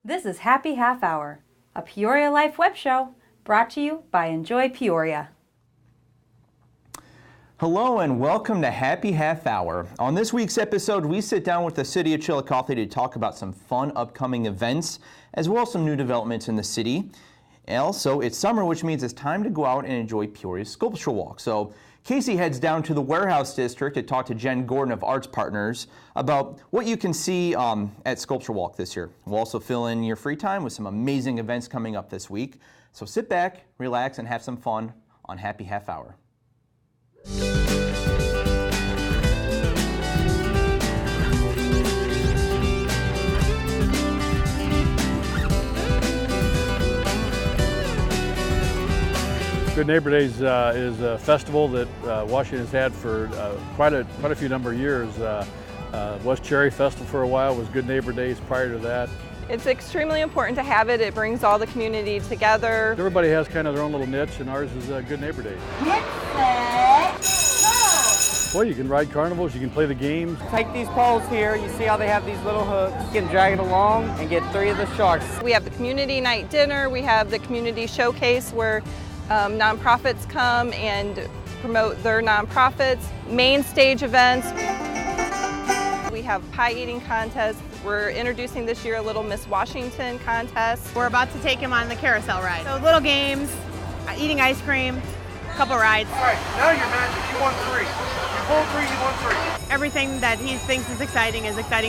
This is Happy Half Hour, a Peoria Life web show brought to you by Enjoy Peoria. Hello and welcome to Happy Half Hour. On this week's episode, we sit down with the City of Chillicothe to talk about some fun upcoming events, as well as some new developments in the city. And also, it's summer, which means it's time to go out and enjoy Peoria's Sculpture Walk. So Casey heads down to the Warehouse District to talk to Jen Gordon of ArtsPartners about what you can see at Sculpture Walk this year. We'll also fill in your free time with some amazing events coming up this week. So sit back, relax, and have some fun on Happy Half Hour. Good Neighbor Days is a festival that Washington's had for quite a few number of years. Was Cherry Festival for a while, was Good Neighbor Days prior to that. It's extremely important to have it. It brings all the community together. Everybody has kind of their own little niche, and ours is Good Neighbor Days. Get set, go! Well, you can ride carnivals, you can play the games. Take these poles here, you see how they have these little hooks. You can drag it along and get 3 of the sharks. We have the community night dinner, we have the community showcase where nonprofits come and promote their nonprofits, main stage events. We have pie eating contests. We're introducing this year a little Miss Washington contest. We're about to take him on the carousel ride. So little games, eating ice cream, a couple rides. All right, now you're magic. You won 3. You pulled 3, you won 3. Everything that he thinks is exciting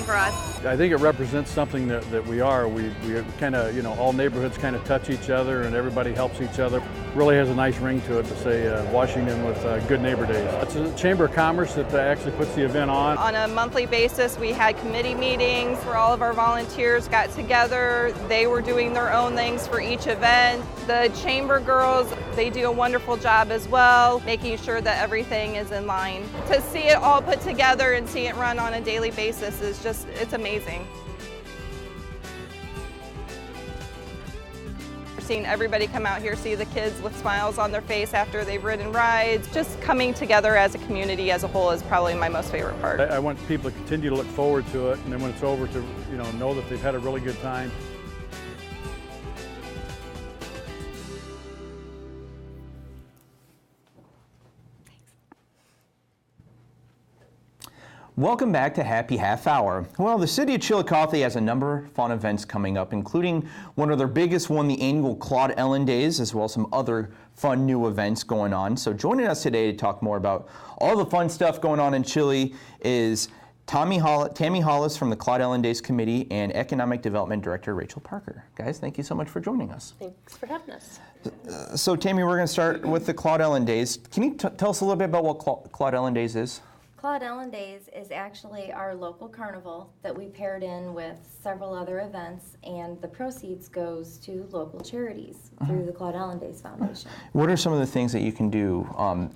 for us. I think it represents something that we are. We kind of, all neighborhoods kind of touch each other and everybody helps each other. Really has a nice ring to it to say Washington with Good Neighbor Days. It's a Chamber of Commerce that actually puts the event on. On a monthly basis, we had committee meetings where all of our volunteers got together. They were doing their own things for each event. The Chamber girls, they do a wonderful job as well, making sure that everything is in line. To see it all put together and see it run on a daily basis is just, it's amazing. Seeing everybody come out here, see the kids with smiles on their face after they've ridden rides. Just coming together as a community as a whole is probably my most favorite part. I want people to continue to look forward to it, and then when it's over to know that they've had a really good time. Welcome back to Happy Half Hour. Well, the City of Chillicothe has a number of fun events coming up, including one of their biggest one, the annual Claude Ellen Days, as well as some other fun new events going on. So joining us today to talk more about all the fun stuff going on in Chile is Tammy Hollis from the Claude Ellen Days Committee and Economic Development Director Rachel Parker. Guys, thank you so much for joining us. Thanks for having us. So Tammy, we're going to start with the Claude Ellen Days. Can you tell us a little bit about what Claude Ellen Days is? Claude Ellen Days is actually our local carnival that we paired in with several other events, and the proceeds goes to local charities through the Claude Ellen Days Foundation. What are some of the things that you can do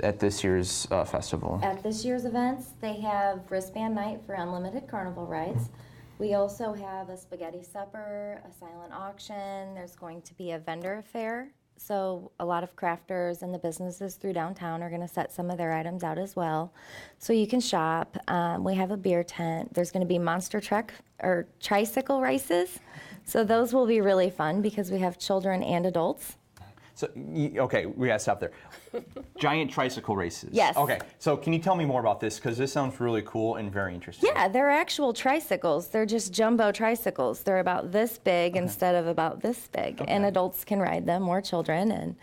at this year's festival? At this year's events, they have wristband night for unlimited carnival rides. We also have a spaghetti supper, a silent auction. There's going to be a vendor fair. So a lot of crafters and the businesses through downtown are going to set some of their items out as well. So you can shop. We have a beer tent. There's going to be monster truck or tricycle races. So those will be really fun because we have children and adults. So, okay, we gotta stop there. Giant tricycle races. Yes. Okay, so can you tell me more about this? Because this sounds really cool and very interesting. Yeah, they're actual tricycles. They're just jumbo tricycles. They're about this big instead of about this big. Okay. And adults can ride them, or children, and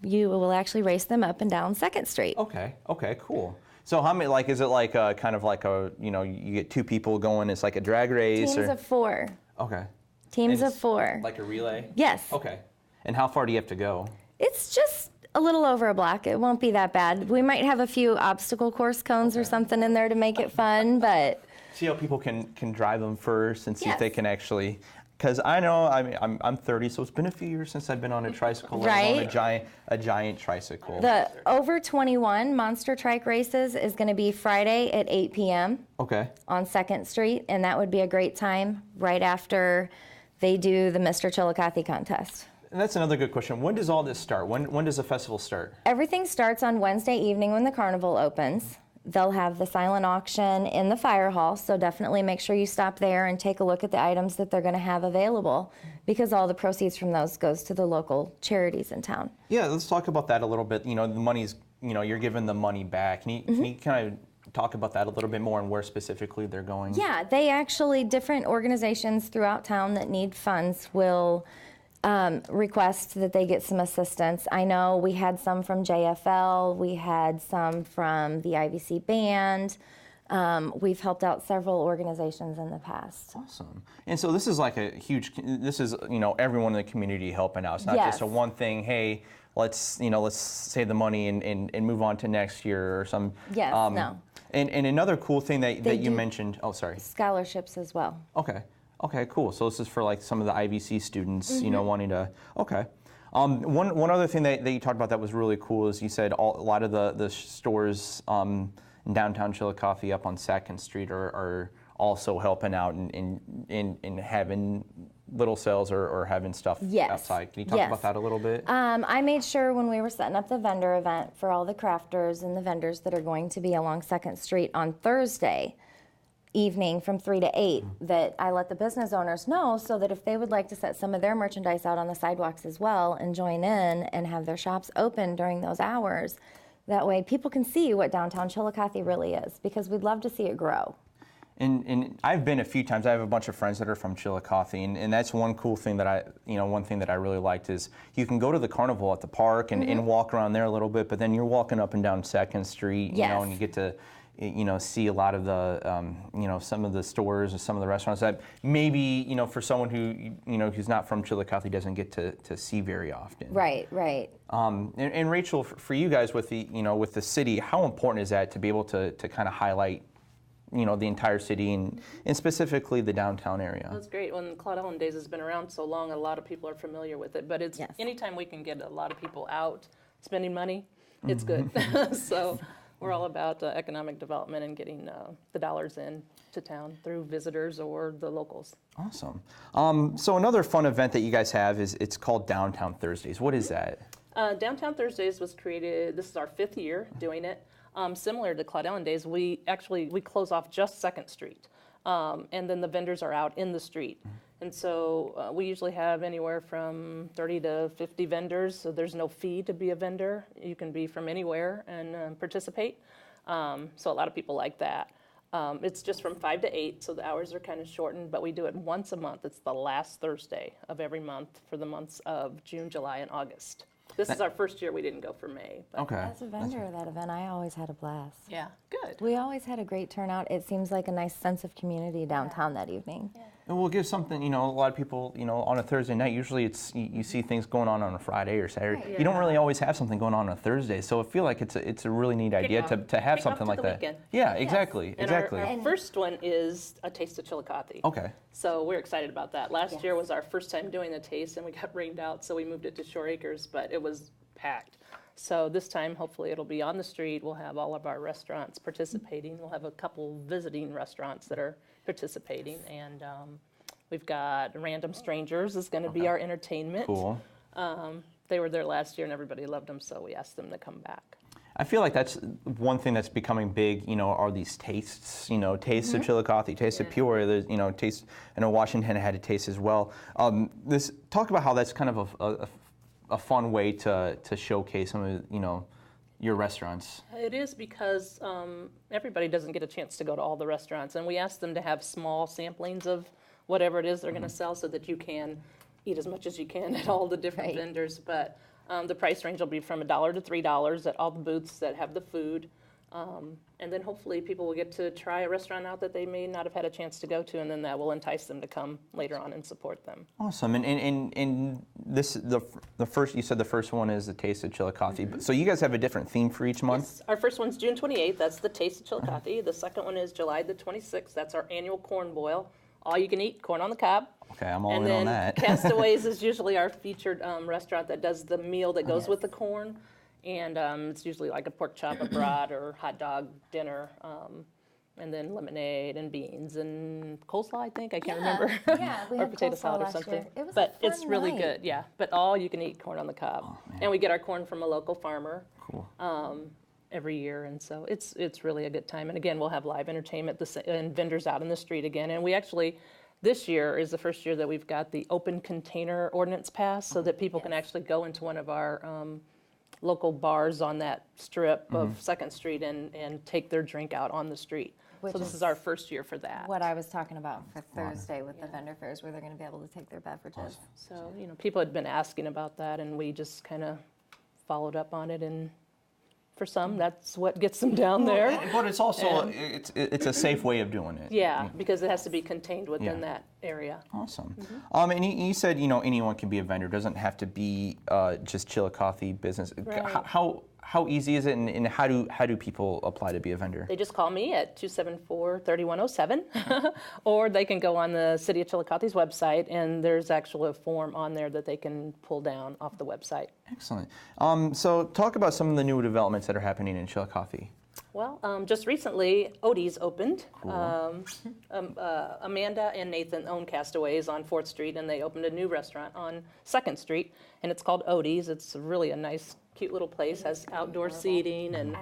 you will actually race them up and down 2nd Street. Okay, cool. So how many, is it like a kind of like a, you get 2 people going, it's like a drag race? Teams of 4. Okay. Teams of 4. Like a relay? Yes. Okay. And how far do you have to go? It's just a little over a block. It won't be that bad. We might have a few obstacle course cones or something in there to make it fun, but... See how people can drive them first and see if they can actually... Because I know, I'm 30, so it's been a few years since I've been on a tricycle, right? On a giant tricycle. The over 21 monster trike races is going to be Friday at 8 p.m. Okay. On 2nd Street, and that would be a great time right after they do the Mr. Chillicothe contest. And that's another good question. When does all this start? When does the festival start? Everything starts on Wednesday evening when the carnival opens. They'll have the silent auction in the fire hall, so definitely make sure you stop there and take a look at the items that they're going to have available, because all the proceeds from those goes to the local charities in town. Yeah, let's talk about that a little bit. The money's, you're giving the money back. Can you kind of talk about that a little bit more and where specifically they're going? Yeah, different organizations throughout town that need funds will request that they get some assistance. I know we had some from JFL, we had some from the IVC band. We've helped out several organizations in the past. Awesome. And so this is like this is everyone in the community helping out. It's not just a one thing, hey, let's save the money and move on to next year or some. Yes, no. And another cool thing that you mentioned, scholarships as well. Okay, cool. So this is for like some of the IVC students, wanting to. Okay. One other thing that you talked about that was really cool is you said a lot of the stores in downtown Chillicothe up on 2nd Street are also helping out in having little sales or having stuff outside. Can you talk about that a little bit? I made sure when we were setting up the vendor event for all the crafters and the vendors that are going to be along 2nd Street on Thursday evening from 3 to 8 that I let the business owners know, so that if they would like to set some of their merchandise out on the sidewalks as well and join in and have their shops open during those hours, that way people can see what downtown Chillicothe really is, because we'd love to see it grow. And I've been a few times. I have a bunch of friends that are from Chillicothe, and that's one cool thing that one thing that I really liked is you can go to the carnival at the park and walk around there a little bit, but then you're walking up and down 2nd Street, and you get to see a lot of the, some of the stores and some of the restaurants that maybe, for someone who's not from Chillicothe doesn't get to see very often. Right. And Rachel, for you guys with the city, how important is that to be able to kind of highlight, the entire city and specifically the downtown area? That's great. When Claude Ellen Days has been around so long, a lot of people are familiar with it, but it's anytime we can get a lot of people out spending money, it's good. So we're all about economic development and getting the dollars in to town through visitors or the locals. Awesome. So another fun event that you guys have it's called Downtown Thursdays. What is that? Downtown Thursdays was created, this is our 5th year doing it. Similar to Claude Ellen Days, we close off just 2nd Street, and then the vendors are out in the street. And so we usually have anywhere from 30 to 50 vendors, so there's no fee to be a vendor. You can be from anywhere and participate. So a lot of people like that. It's just from 5 to 8, so the hours are kind of shortened, but we do it once a month. It's the last Thursday of every month for the months of June, July, and August. This is our first year we didn't go for May. Okay. As a vendor of that event, I always had a blast. Yeah, good. We always had a great turnout. It seems like a nice sense of community downtown that evening. Yeah. And we'll give something, a lot of people, on a Thursday night, usually it's you see things going on a Friday or Saturday. Right. You don't really always have something going on a Thursday, so I feel like it's a really neat idea to have something like that. Weekend. Yeah, exactly, and exactly. Our first one is a Taste of Chillicothe. Okay. So we're excited about that. Last year was our first time doing the taste, and we got rained out, so we moved it to Shore Acres, but it was packed. So this time, hopefully, it'll be on the street. We'll have all of our restaurants participating. We'll have a couple visiting restaurants that are participating, and we've got Random Strangers is going to be our entertainment. Cool. They were there last year, and everybody loved them, so we asked them to come back. I feel like that's one thing that's becoming big, are these tastes, Taste of Chillicothe, Taste of Peoria, there's, Taste, I know Washington had a taste as well. Talk about how that's kind of a fun way to showcase some of, your restaurants. It is because everybody doesn't get a chance to go to all the restaurants, and we ask them to have small samplings of whatever it is they're going to sell so that you can eat as much as you can at all the different vendors. But the price range will be from $1 to $3 at all the booths that have the food. And then hopefully people will get to try a restaurant out that they may not have had a chance to go to, and then that will entice them to come later on and support them. Awesome. And this the first, you said the first one is the Taste of Chillicothe. So you guys have a different theme for each month? Yes. Our first one's June 28th. That's the Taste of Chillicothe. The second one is July the 26th. That's our annual corn boil. All you can eat, corn on the cob. Okay, I'm all in on that. Castaways is usually our featured restaurant that does the meal that goes with the corn. And it's usually like a pork chop, a brat, or hot dog dinner, and then lemonade and beans and coleslaw, I think. I can't remember. Yeah, we or had potato salad or last something. year. It was but a fun it's really night. good, yeah. But all you can eat corn on the cob. And we get our corn from a local farmer. Cool. every year, and so it's really a good time. And again, we'll have live entertainment and vendors out in the street again. And we actually, this year is the first year that we've got the open container ordinance passed, so that people can actually go into one of our local bars on that strip of 2nd Street and take their drink out on the street. So this is our first year for that. What I was talking about for Thursday with the vendor fairs, where they're going to be able to take their beverages. So, people had been asking about that, and we just kind of followed up on it, and for some, that's what gets them down there. But it's also, it's a safe way of doing it. Yeah, because it has to be contained within that area. Awesome. And you said, anyone can be a vendor. It doesn't have to be just Chillicothe business. Right. How easy is it, and how do people apply to be a vendor? They just call me at 274-3107, or they can go on the City of Chillicothe's website, and there's actually a form on there that they can pull down off the website. Excellent. So talk about some of the new developments that are happening in Chillicothe. Well, just recently, Odie's opened. Cool. Amanda and Nathan own Castaways on 4th Street, and they opened a new restaurant on 2nd Street, and it's called Odie's. It's really a nice, cute little place. Has outdoor seating and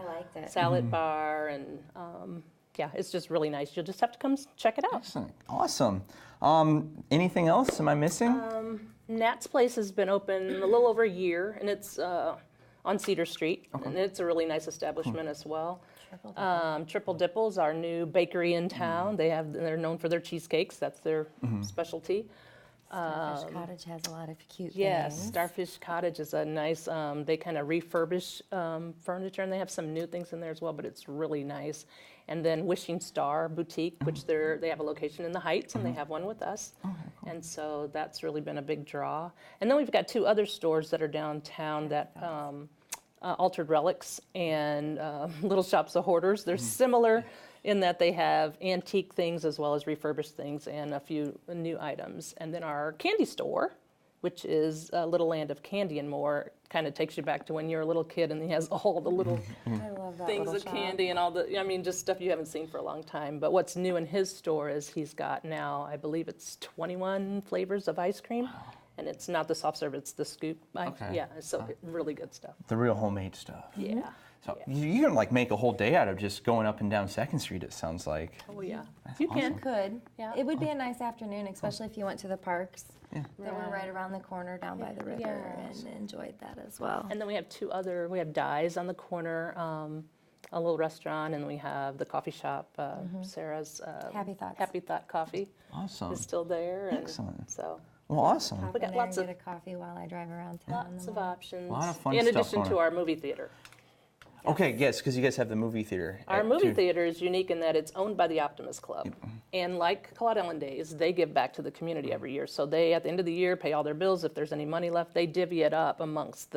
salad bar, and it's just really nice. You'll just have to come check it out. Excellent. Awesome. Anything else? Am I missing? Nat's Place has been open a little over a year, and it's on Cedar Street, and it's a really nice establishment as well. Triple Dipple's our new bakery in town. They're known for their cheesecakes. That's their specialty. Starfish Cottage has a lot of cute things. Yes, Starfish Cottage is a nice, they kind of refurbish furniture, and they have some new things in there as well, but it's really nice. And then Wishing Star Boutique, which they have a location in the Heights, and they have one with us. Cool. And so that's really been a big draw. And then we've got 2 other stores that are downtown that Altered Relics and Little Shops of Hoarders. They're similar in that they have antique things as well as refurbished things and a few new items. And then our candy store, which is a Little Land of Candy and More, kind of takes you back to when you're a little kid, and he has all the little things of candy and all just stuff you haven't seen for a long time. But what's new in his store is he's got now, I believe it's 21 flavors of ice cream. Wow. And it's not the soft serve, it's the scoop. Yeah, so really good stuff. The real homemade stuff. Yeah. So you can make a whole day out of just going up and down 2nd Street, it sounds like. Oh yeah. That's you awesome. can. You could. Yeah. It would be a nice afternoon, especially if you went to the parks that were right around the corner down by the river and enjoyed that as well. And then we have we have Dyes on the corner, a little restaurant, and we have the coffee shop, Sarah's Happy Thoughts. Happy Thought Coffee. Awesome. Is still there. Excellent. So. Well, awesome. We got lots of get a coffee while I drive around town. Lots of options. A lot of fun in stuff addition to our movie theater. Okay, yes, because you guys have the movie theater. Our movie theater is unique in that it's owned by the Optimist Club. Yep. And like Claude Ellen Days, they give back to the community every year. So they, at the end of the year, pay all their bills. If there's any money left, they divvy it up amongst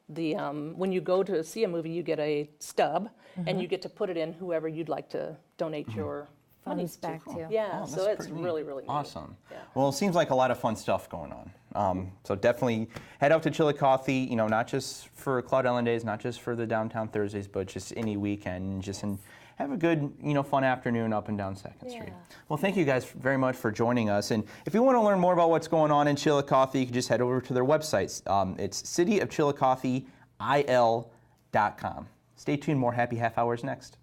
when you go to see a movie, you get a stub, and you get to put it in whoever you'd like to donate your funds back to. Yeah, so it's really, really neat. Awesome. Yeah. Well, it seems like a lot of fun stuff going on. So definitely head out to Chillicothe, not just for Claude Ellen Days, not just for the Downtown Thursdays, but just any weekend, have a good, fun afternoon up and down 2nd Street. Well, thank you guys very much for joining us. And if you want to learn more about what's going on in Chillicothe, you can just head over to their websites. It's cityofchillicotheil.com. Stay tuned, more Happy Half Hours next.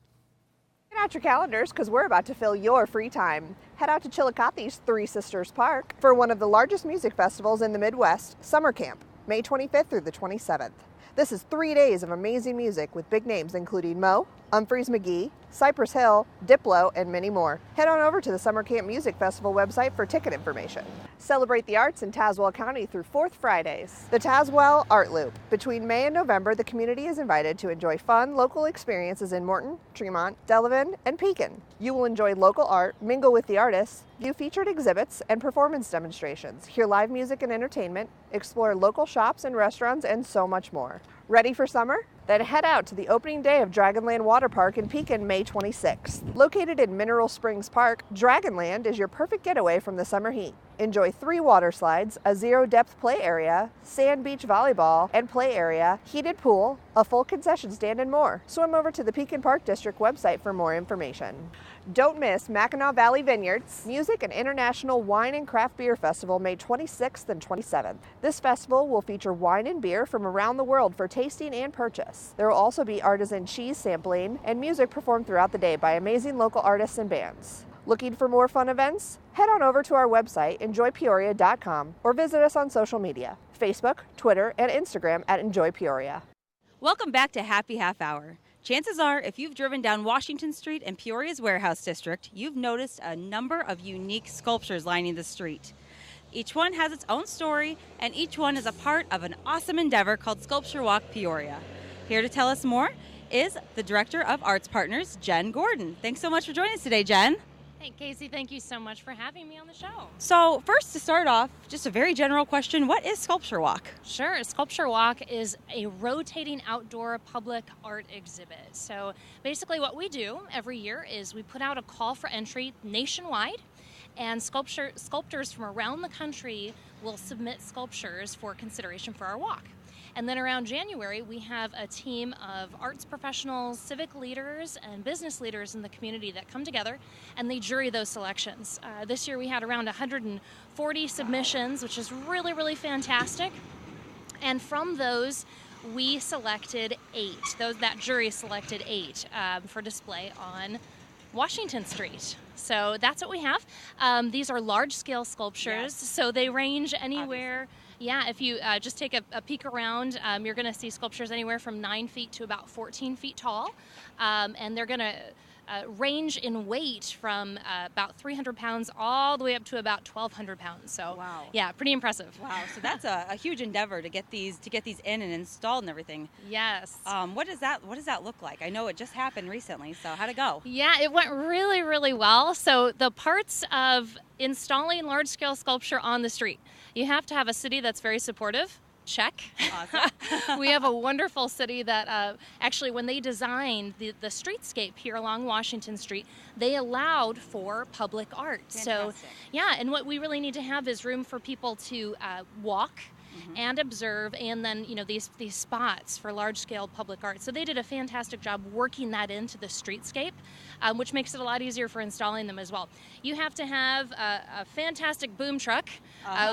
Get out your calendars because we're about to fill your free time. Head out to Chillicothe's Three Sisters Park for one of the largest music festivals in the Midwest, Summer Camp, May 25th through the 27th. This is 3 days of amazing music with big names including Mo, Humphreys McGee, Cypress Hill, Diplo, and many more. Head on over to the Summer Camp Music Festival website for ticket information. Celebrate the arts in Tazewell County through 4th Fridays. The Tazewell Art Loop. Between May and November, the community is invited to enjoy fun local experiences in Morton, Tremont, Delavan, and Pekin. You will enjoy local art, mingle with the artists, view featured exhibits and performance demonstrations, hear live music and entertainment, explore local shops and restaurants, and so much more. Ready for summer? Then head out to the opening day of Dragonland Water Park in Pekin, May 26th. Located in Mineral Springs Park, Dragonland is your perfect getaway from the summer heat. Enjoy 3 water slides, a zero-depth play area, sand beach volleyball and play area, heated pool, a full concession stand, and more. Swim over to the Pekin Park District website for more information. Don't miss Mackinac Valley Vineyards Music and International Wine and Craft Beer Festival, May 26th and 27th. This festival will feature wine and beer from around the world for tasting and purchase. There will also be artisan cheese sampling and music performed throughout the day by amazing local artists and bands. Looking for more fun events? Head on over to our website, enjoypeoria.com, or visit us on social media, Facebook, Twitter, and Instagram at Enjoy Peoria. Welcome back to Happy Half Hour. Chances are, if you've driven down Washington Street in Peoria's Warehouse District, you've noticed a number of unique sculptures lining the street. Each one has its own story, and each one is a part of an awesome endeavor called Sculpture Walk Peoria. Here to tell us more is the Director of Arts Partners, Jen Gordon. Thanks so much for joining us today, Jen. Hey, Casey, thank you so much for having me on the show. So first, to start off, just a very general question, what is Sculpture Walk? Sure. Sculpture Walk is a rotating outdoor public art exhibit. So basically what we do every year is we put out a call for entry nationwide, and sculptors from around the country will submit sculptures for consideration for our walk. And then around January, we have a team of arts professionals, civic leaders, and business leaders in the community that come together and they jury those selections. This year we had around 140 submissions, which is really, really fantastic. And from those, we selected 8. That jury selected 8 for display on Washington Street. So that's what we have. These are large-scale sculptures, so they range anywhere. Obviously. Yeah, if you just take a peek around, you're going to see sculptures anywhere from 9 feet to about 14 feet tall, and they're going to range in weight from about 300 pounds all the way up to about 1,200 pounds. So, wow. Yeah, pretty impressive. Wow, so that's a huge endeavor to get these in and installed and everything. Yes. What does that look like? I know it just happened recently, so how'd it go? Yeah, it went really, really well. So the parts of installing large-scale sculpture on the street, you have to have a city that's very supportive. Check. Awesome. We have a wonderful city that actually, when they designed the streetscape here along Washington Street, they allowed for public art. Fantastic. So, yeah, and what we really need to have is room for people to walk and observe, and then these spots for large-scale public art. So they did a fantastic job working that into the streetscape, which makes it a lot easier for installing them as well. You have to have a fantastic boom truck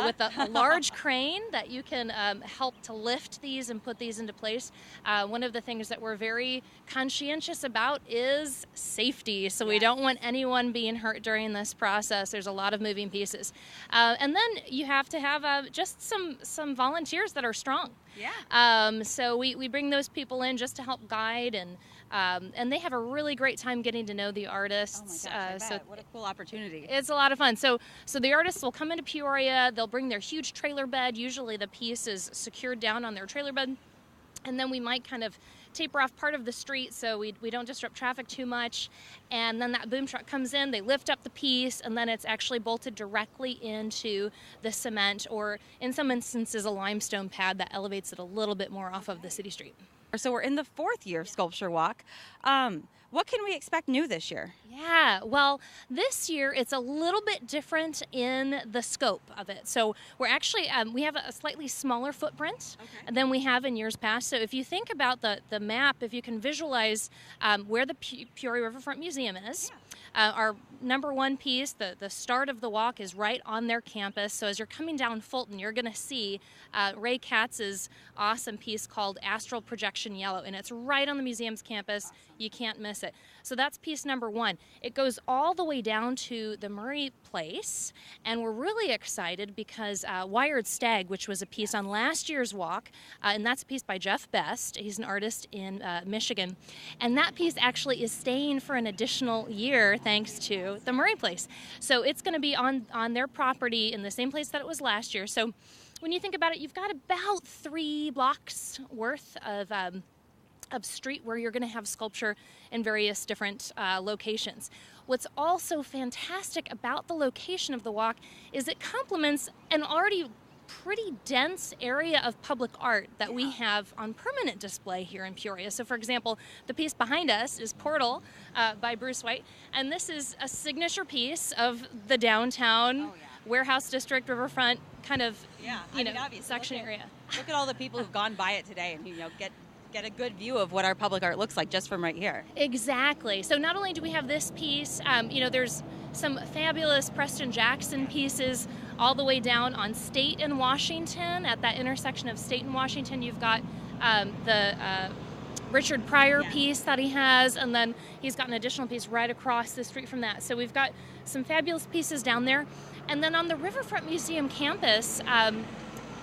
with a large crane that you can help to lift these and put these into place. One of the things that we're very conscientious about is safety, so we don't want anyone being hurt during this process. There's a lot of moving pieces. And then you have to have just some volunteers that are strong. Yeah. So we bring those people in just to help guide, and they have a really great time getting to know the artists. Oh my gosh, I bet. What a cool opportunity. It's a lot of fun. So the artists will come into Peoria, they'll bring their huge trailer bed. Usually the piece is secured down on their trailer bed, and then we might kind of taper off part of the street so we don't disrupt traffic too much. And then that boom truck comes in, they lift up the piece, and then it's actually bolted directly into the cement, or in some instances a limestone pad that elevates it a little bit more off of the city street. So we're in the 4th year of Sculpture Walk. What can we expect new this year? Yeah, well, this year it's a little bit different in the scope of it. So we're actually, we have a slightly smaller footprint than we have in years past. So if you think about the map, if you can visualize where the Peoria Riverfront Museum is, our number 1 piece, the start of the walk, is right on their campus. So as you're coming down Fulton, you're going to see Ray Katz's awesome piece called Astral Projection Yellow, and it's right on the museum's campus. Awesome. You can't miss it. So that's piece number 1. It goes all the way down to the Murray Place, and we're really excited because Wired Stag, which was a piece on last year's walk, and that's a piece by Jeff Best. He's an artist in Michigan, and that piece actually is staying for an additional year thanks to the Murray Place. So it's going to be on their property in the same place that it was last year. So when you think about it, you've got about 3 blocks worth of street where you're going to have sculpture in various different locations. What's also fantastic about the location of the walk is it complements an already pretty dense area of public art that we have on permanent display here in Peoria. So for example, the piece behind us is Portal by Bruce White, and this is a signature piece of the downtown Warehouse District, Riverfront kind of, obviously, section area. Look at all the people who've gone by it today and, get a good view of what our public art looks like just from right here. Exactly. So not only do we have this piece, there's some fabulous Preston Jackson pieces all the way down on State and Washington. At that intersection of State and Washington, you've got the Richard Pryor piece that he has, and then he's got an additional piece right across the street from that. So we've got some fabulous pieces down there. And then on the Riverfront Museum campus,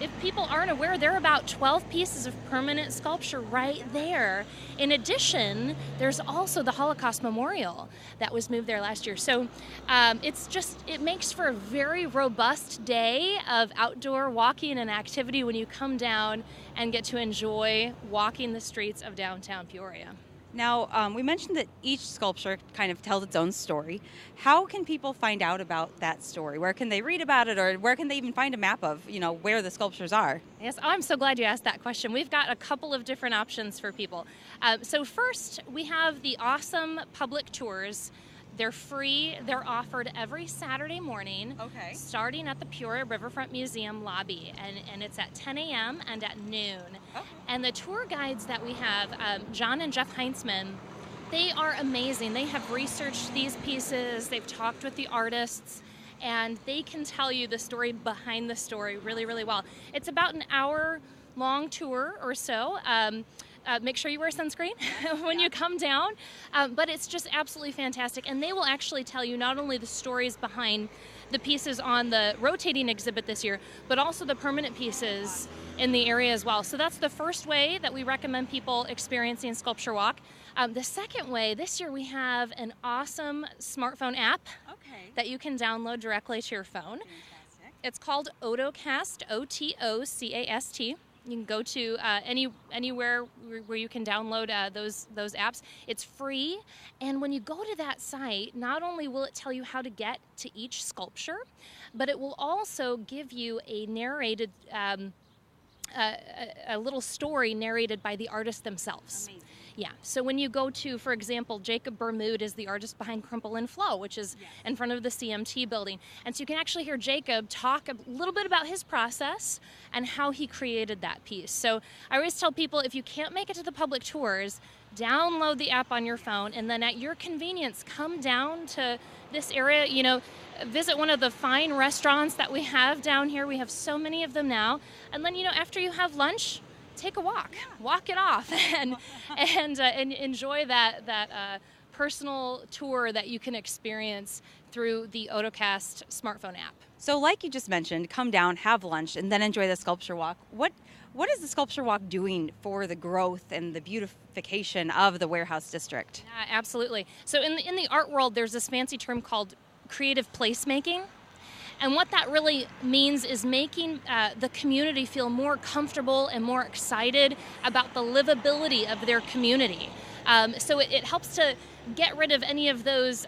if people aren't aware, there are about 12 pieces of permanent sculpture right there. In addition, there's also the Holocaust Memorial that was moved there last year. So it makes for a very robust day of outdoor walking and activity when you come down and get to enjoy walking the streets of downtown Peoria. Now, we mentioned that each sculpture kind of tells its own story. How can people find out about that story? Where can they read about it, or where can they even find a map of, where the sculptures are? Yes, I'm so glad you asked that question. We've got a couple of different options for people. So first, we have the awesome public tours. They're free. They're offered every Saturday morning, starting at the Peoria Riverfront Museum lobby, and it's at 10 a.m. and at noon. Okay. And the tour guides that we have, John and Jeff Heinzman, they are amazing. They have researched these pieces. They've talked with the artists, and they can tell you the story behind the story really, really well. It's about an hour-long tour or so. Make sure you wear sunscreen when you come down, but it's just absolutely fantastic. And they will actually tell you not only the stories behind the pieces on the rotating exhibit this year, but also the permanent pieces in the area as well. So that's the first way that we recommend people experiencing Sculpture Walk. The second way, this year we have an awesome smartphone app that you can download directly to your phone. Fantastic. It's called Otocast, O-T-O-C-A-S-T. You can go to anywhere where you can download those apps. It's free, and when you go to that site, not only will it tell you how to get to each sculpture, but it will also give you a narrated, a little story narrated by the artists themselves. Amazing. Yeah, so when you go to, for example, Jacob Bermude is the artist behind Crumple and Flow, which is in front of the CMT building. And so you can actually hear Jacob talk a little bit about his process and how he created that piece. So I always tell people, if you can't make it to the public tours, download the app on your phone, and then at your convenience, come down to this area, visit one of the fine restaurants that we have down here. We have so many of them now. And then, after you have lunch, take a walk, walk it off, and enjoy that personal tour that you can experience through the Otocast smartphone app. So like you just mentioned, come down, have lunch, and then enjoy the Sculpture Walk. What is the Sculpture Walk doing for the growth and the beautification of the Warehouse District? Yeah, absolutely. So in the art world, there's this fancy term called creative placemaking. And what that really means is making the community feel more comfortable and more excited about the livability of their community. So it helps to get rid of any of those,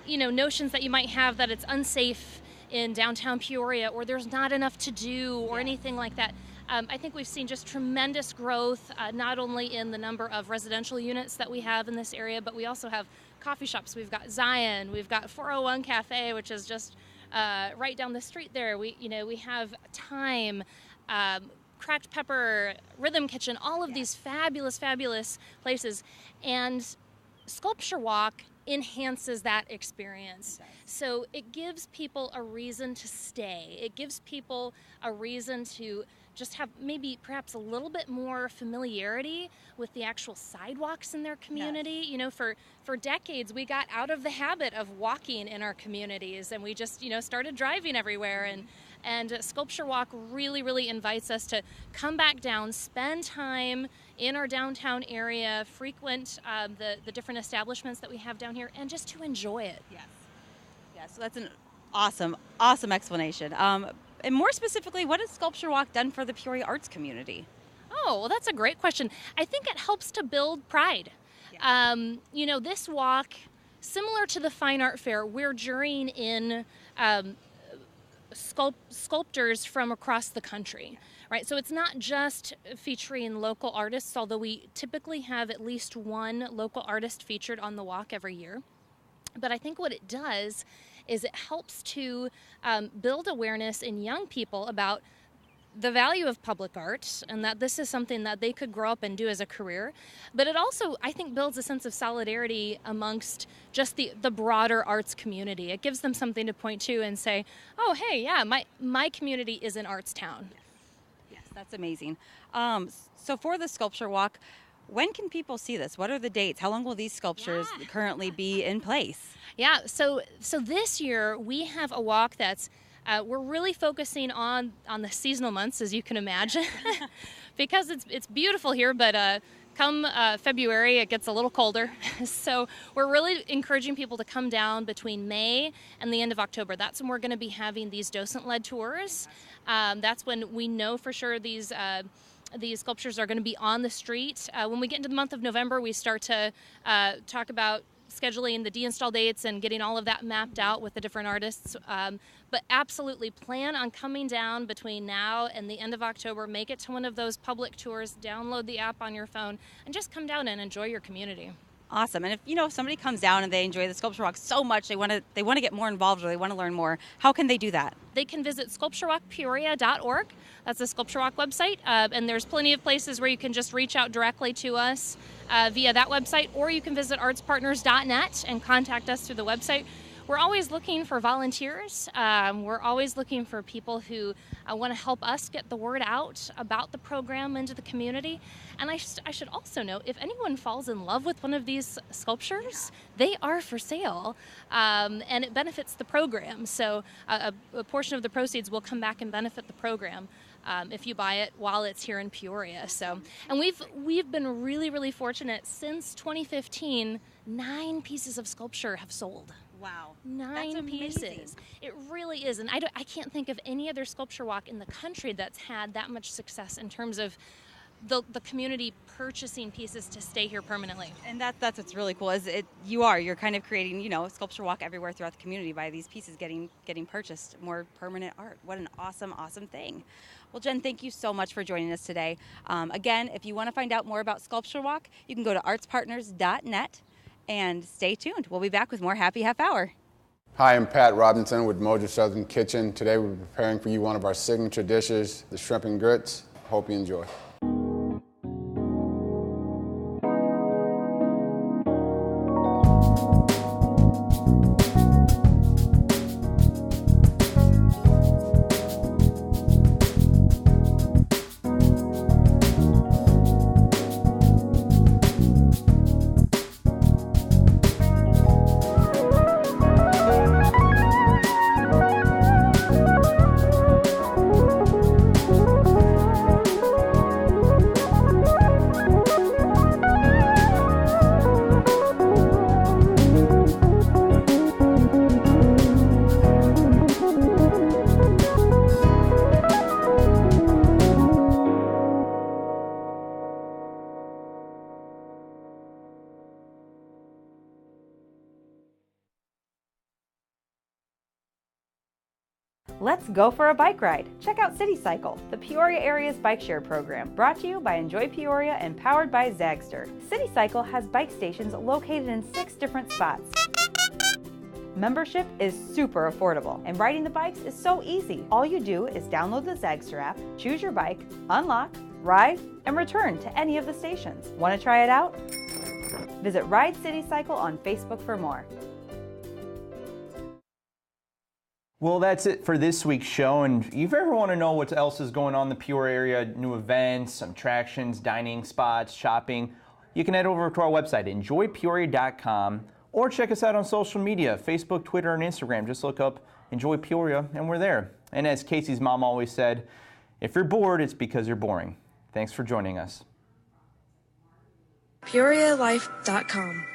notions that you might have that it's unsafe in downtown Peoria, or there's not enough to do, or anything like that. I think we've seen just tremendous growth, not only in the number of residential units that we have in this area, but we also have coffee shops. We've got Zion, we've got 401 Cafe, which is just right down the street there. We have Time, Cracked Pepper, Rhythm Kitchen, all of these fabulous, fabulous places. And Sculpture Walk enhances that experience. So it gives people a reason to stay. It gives people a reason to just have maybe perhaps a little bit more familiarity with the actual sidewalks in their community. Yes. For decades, we got out of the habit of walking in our communities, and we just, started driving everywhere. And Sculpture Walk really, really invites us to come back down, spend time in our downtown area, frequent the different establishments that we have down here, and just to enjoy it. Yes. Yeah, so that's an awesome explanation. And more specifically, what has Sculpture Walk done for the Peoria arts community? Oh, well, that's a great question. I think it helps to build pride. Yeah. This walk, similar to the Fine Art Fair, we're journeying in sculptors from across the country, right? So it's not just featuring local artists, although we typically have at least one local artist featured on the walk every year. But I think what it does is it helps to build awareness in young people about the value of public art and that this is something that they could grow up and do as a career. But it also, I think, builds a sense of solidarity amongst just the broader arts community. It gives them something to point to and say, oh, hey, yeah, my community is an arts town. Yes, that's amazing. So for the Sculpture Walk, when can people see this? What are the dates? How long will these sculptures currently be in place? Yeah, so this year we have a walk that's we're really focusing on the seasonal months, as you can imagine, because it's beautiful here, but come February it gets a little colder. So we're really encouraging people to come down between May and the end of October. That's when we're going to be having these docent-led tours. That's when we know for sure these sculptures are going to be on the street. When we get into the month of November, we start to talk about scheduling the deinstall dates and getting all of that mapped out with the different artists. But absolutely plan on coming down between now and the end of October. Make it to one of those public tours, download the app on your phone, and just come down and enjoy your community. Awesome. And if somebody comes down and they enjoy the Sculpture Walk so much, they want to get more involved or they want to learn more, how can they do that? They can visit sculpturewalkpeoria.org. That's the Sculpture Walk website. And there's plenty of places where you can just reach out directly to us via that website, or you can visit artspartners.net and contact us through the website. We're always looking for volunteers. We're always looking for people who want to help us get the word out about the program into the community. And I should also note, if anyone falls in love with one of these sculptures, they are for sale, and it benefits the program. So a portion of the proceeds will come back and benefit the program if you buy it while it's here in Peoria. So, and we've been really, really fortunate. Since 2015, 9 pieces of sculpture have sold. Wow. 9 pieces. It really is. And I can't think of any other sculpture walk in the country that's had that much success in terms of the community purchasing pieces to stay here permanently. And that's what's really cool is you're kind of creating, a sculpture walk everywhere throughout the community by these pieces getting purchased, more permanent art. What an awesome, awesome thing. Well, Jen, thank you so much for joining us today. Again, if you want to find out more about Sculpture Walk, you can go to artspartners.net. And stay tuned. We'll be back with more Happy Half Hour. Hi, I'm Pat Robinson with Mojo Southern Kitchen. Today we're preparing for you one of our signature dishes, the shrimp and grits. Hope you enjoy. Let's go for a bike ride. Check out City Cycle, the Peoria area's bike share program, brought to you by Enjoy Peoria and powered by Zagster. City Cycle has bike stations located in 6 different spots. Membership is super affordable, and riding the bikes is so easy. All you do is download the Zagster app, choose your bike, unlock, ride, and return to any of the stations. Want to try it out? Visit Ride City Cycle on Facebook for more. Well, that's it for this week's show. And if you ever want to know what else is going on in the Peoria area, new events, some attractions, dining spots, shopping, you can head over to our website, enjoypeoria.com, or check us out on social media, Facebook, Twitter, and Instagram. Just look up Enjoy Peoria, and we're there. And as Casey's mom always said, if you're bored, it's because you're boring. Thanks for joining us. PeoriaLife.com